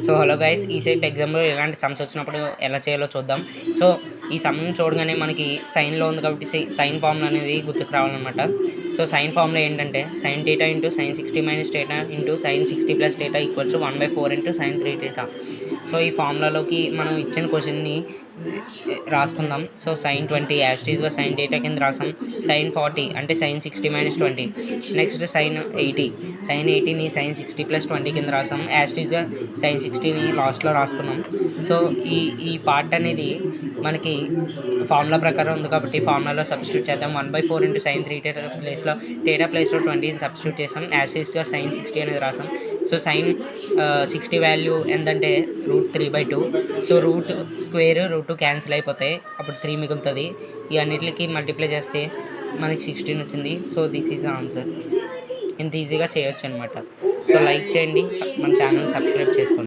So hello guys, ఈ set ఎగ్జామ్లో ఎలాంటి సమ్స్ వచ్చినప్పుడు ఎలా చేయాలో చూద్దాం. సో ఈ సమ్ చూడగానే మనకి సైన్లో ఉంది కాబట్టి సైన్ ఫార్ములా అనేది గుర్తుకు రావాలన్నమాట. సో సైన్ ఫార్ములా ఏంటంటే sine theta into sine 60 minus theta into sine 60 plus theta equals 1/4 into sine 3 theta. So ఈ ఫార్ములాలోకి మనం ఇచ్చిన క్వశ్చన్ని రాసుకుందాం. సో సైన్ 20 యాస్టీస్గా సైన్ టీటా కింద రాసాం. సైన్ 40 అంటే సైన్ 60 మైనస్ 20. నెక్స్ట్ సైన్ 80ని సైన్ 60 ప్లస్ 20 కింద రాసాం. యాస్టీస్గా సైన్ 60ని లాస్ట్లో రాసుకున్నాం. సో ఈ పార్ట్ అనేది మనకి ఫార్ములా ప్రకారం ఉంది కాబట్టి ఫార్ములాలో సబ్స్టిట్యూట్ చేద్దాం. 1/4 ఇంటూ సైన్ 3 టీటా ప్లేస్లో 20 సబ్స్టిట్యూట్ చేసాం. యాస్టీస్గా సైన్ 60 అనేది రాసాం. సో సైన్ 60 వాల్యూ ఎంతంటే √3/2. సో రూట్ స్క్వేర్ √2 క్యాన్సిల్ అయిపోతాయి, అప్పుడు 3 మిగులుతుంది. ఈ అన్నిటికి మల్టిప్లై చేస్తే మనకి 16 వచ్చింది. So this is the answer. ఇంత ఈజీగా చేయొచ్చు అనమాట. సో లైక్ చేయండి, మన ఛానల్ సబ్స్క్రైబ్ చేసుకోండి.